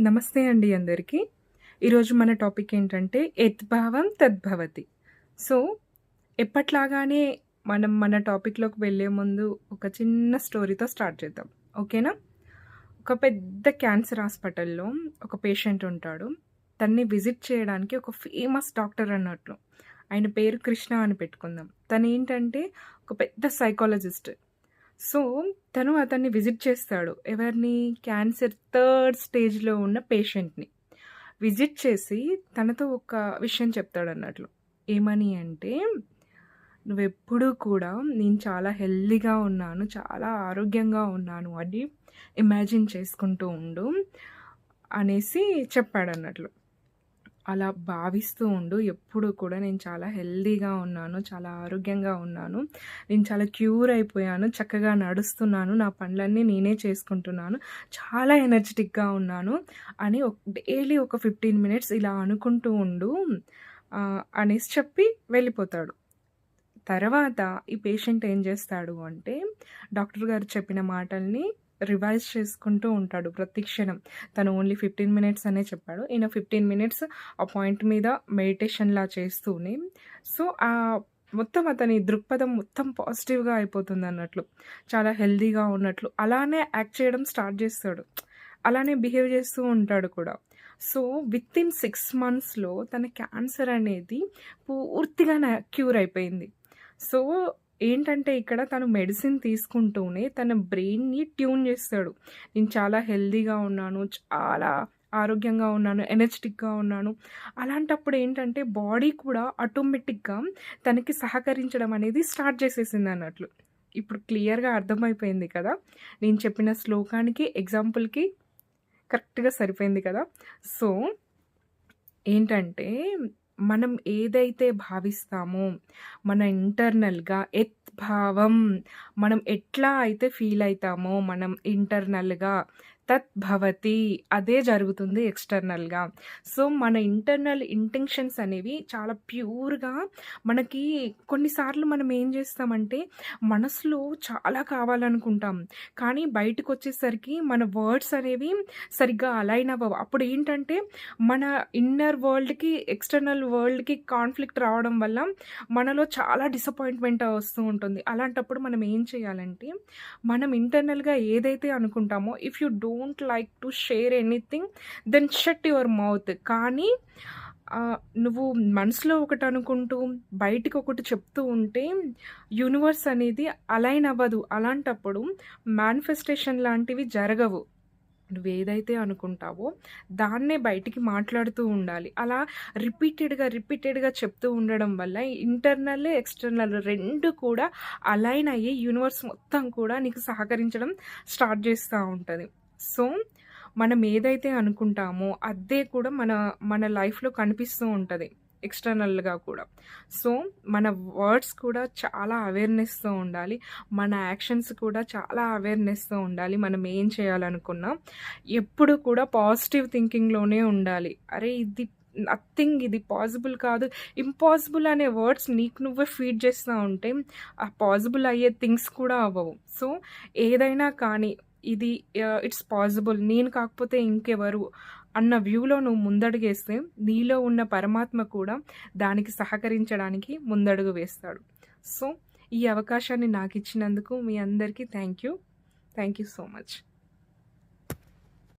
నమస్తే అండి అందరికీ. ఈరోజు మన టాపిక్ ఏంటంటే యద్భావం తద్భవతి. సో, ఎప్పట్లాగానే మనం మన టాపిక్‌లోకి వెళ్ళే ముందు ఒక చిన్న స్టోరీతో స్టార్ట్ చేద్దాం. ఓకేనా? ఒక పెద్ద క్యాన్సర్ హాస్పిటల్‌లో ఒక పేషెంట్ ఉంటాడు. తనని విజిట్ చేయడానికి ఒక ఫేమస్ డాక్టర్ అన్నట్లు. ఆయన పేరు కృష్ణ అని పెట్టుకుందాం. తనేంటంటే ఒక పెద్ద సైకాలజిస్ట్. సో, తను అతన్ని విజిట్ చేస్తాడు. ఎవరిని? క్యాన్సర్ థర్డ్ స్టేజ్‌లో ఉన్న పేషెంట్‌ని. విజిట్ చేసి తనతో ఒక విషయం చెప్తాడన్నట్లు. ఏమని అంటే, "నువ్వెప్పుడూ కూడా నేను చాలా హెల్తీగా ఉన్నాను, చాలా ఆరోగ్యంగా ఉన్నాను అని ఇమాజిన్ చేసుకుంటూ ఉండు" అనేసి చెప్పాడన్నట్లు. అలా భావిస్తూ ఉండు. ఎప్పుడు కూడా నేను చాలా హెల్తీగా ఉన్నాను, చాలా ఆరోగ్యంగా ఉన్నాను. నేను చాలా క్యూర్ అయిపోయాను. చక్కగా నడుస్తున్నాను. నా పనులన్నీ నేనే చేసుకుంటున్నాను. చాలా ఎనర్జిటిక్‌గా ఉన్నాను అని డైలీ ఒక 15 మినిట్స్ ఇలా అనుకుంటూ ఉండు అనేసి చెప్పి వెళ్ళిపోతాడు. తర్వాత ఈ పేషెంట్ ఏం చేస్తాడు అంటే, డాక్టర్ గారు చెప్పిన మాటల్ని రివైజ్ చేసుకుంటూ ఉంటాడు ప్రతి క్షణం. తను ఓన్లీ 15 మినిట్స్ అనే చెప్పాడు. ఈయన 15 మినిట్స్ ఆ పాయింట్ మీద మెడిటేషన్‌లా చేస్తూనే సో, మొత్తం అతని దృక్పథం మొత్తం పాజిటివ్‌గా అయిపోతుందన్నట్లు. చాలా హెల్తీగా ఉన్నట్లు. అలానే యాక్ట్ చేయడం స్టార్ట్ చేస్తాడు. అలానే బిహేవ్ చేస్తూ ఉంటాడు కూడా. సో, వితిన్ 6 మంత్స్‌లో తన క్యాన్సర్ అనేది పూర్తిగా క్యూర్ అయిపోయింది. సో, ఏంటంటే ఇక్కడ తను మెడిసిన్ తీసుకుంటూనే తన బ్రెయిన్‌ని ట్యూన్ చేస్తాడు. నేను చాలా హెల్తీగా ఉన్నాను. చాలా ఆరోగ్యంగా ఉన్నాను. ఎనర్జిటిక్‌గా ఉన్నాను. అలాంటప్పుడు ఏంటంటే బాడీ కూడా ఆటోమేటిక్‌గా తనకి సహకరించడం అనేది స్టార్ట్ చేసేసిందన్నట్లు. ఇప్పుడు క్లియర్‌గా అర్థమైపోయింది కదా! నేను చెప్పిన శ్లోకానికి, ఎగ్జాంపుల్‌కి కరెక్ట్‌గా సరిపోయింది కదా! సో, ఏంటంటే మనం ఏదైతే భావిస్తామో మన ఇంటర్నల్‌గా యద్భావం మనం ఎట్లా అయితే ఫీల్ అయితామో మనం ఇంటర్నల్‌గా తద్భవతి అదే జరుగుతుంది ఎక్స్‌టర్నల్‌గా. సో, మన ఇంటర్నల్ ఇంటెన్షన్స్ అనేవి చాలా ప్యూర్‌గా మనకి కొన్నిసార్లు మనం ఏం చేస్తామంటే మనసులో చాలా కావాలనుకుంటాం. కానీ బయటకొచ్చేసరికి మన వర్డ్స్ అనేవి సరిగ్గా అలైన్ అవ్వవు. అప్పుడు ఏంటంటే మన ఇన్నర్ వరల్డ్‌కి, ఎక్స్‌టర్నల్ వరల్డ్‌కి కాన్‌ఫ్లిక్ట్ రావడం వల్ల మనలో చాలా డిసప్పాయింట్‌మెంట్ వస్తూ ఉంటుంది. అలాంటప్పుడు మనం ఏం చేయాలంటే, మనం ఇంటర్నల్‌గా ఏదైతే అనుకుంటామో if you don't like to share anything then shut your mouth. కానీ నువ్వు మనసులో ఒకటి అనుకుంటూ బయటికి ఒకటి చెప్తూ ఉంటే యూనివర్స్ అనేది అలైన్ అవ్వదు. అలాంటప్పుడు మేనిఫెస్టేషన్ లాంటివి జరగవు. నువ్వేదైతే అనుకుంటావో దాన్నే బయటికి మాట్లాడుతూ ఉండాలి. అలా రిపీటెడ్‌గా చెప్తూ ఉండడం వల్ల ఇంటర్నల్, ఎక్స్‌టర్నల్ 2 కూడా అలైన్ అయ్యి యూనివర్స్ మొత్తం కూడా నీకు సహకరించడం స్టార్ట్ చేస్తా ఉంటది. సో, మనం ఏదైతే అనుకుంటామో అదే కూడా మన లైఫ్‌లో కనిపిస్తూ ఉంటది. ఎక్స్‌టర్నల్‌గా కూడా. సో, మన వర్డ్స్ కూడా చాలా అవేర్‌నెస్‌తో ఉండాలి. మన యాక్షన్స్ కూడా చాలా అవేర్‌నెస్‌తో ఉండాలి. మనం ఏం చేయాలనుకున్నా. ఎప్పుడు కూడా పాజిటివ్ థింకింగ్‌లోనే ఉండాలి. అరే! ఇది నథింగ్, ఇది పాసిబుల్ కాదు. ఇంపాసిబుల్ అనే వర్డ్స్ నీకు నువ్వే ఫీడ్ చేస్తా ఉంటే ఆ పాసిబుల్ అయ్యే థింగ్స్ కూడా అవ్వవు. సో, ఏదైనా కానీ ఇది ఇట్స్ పాసిబుల్, నేను కాకపోతే ఇంకెవరు అన్న వ్యూలో నువ్వు ముందడుగేస్తే నీలో ఉన్న పరమాత్మ కూడా దానికి సహకరించడానికి ముందడుగు వేస్తాడు. సో, ఈ అవకాశాన్ని నాకిచ్చినందుకు మీ అందరికీ thank you. Thank you so much.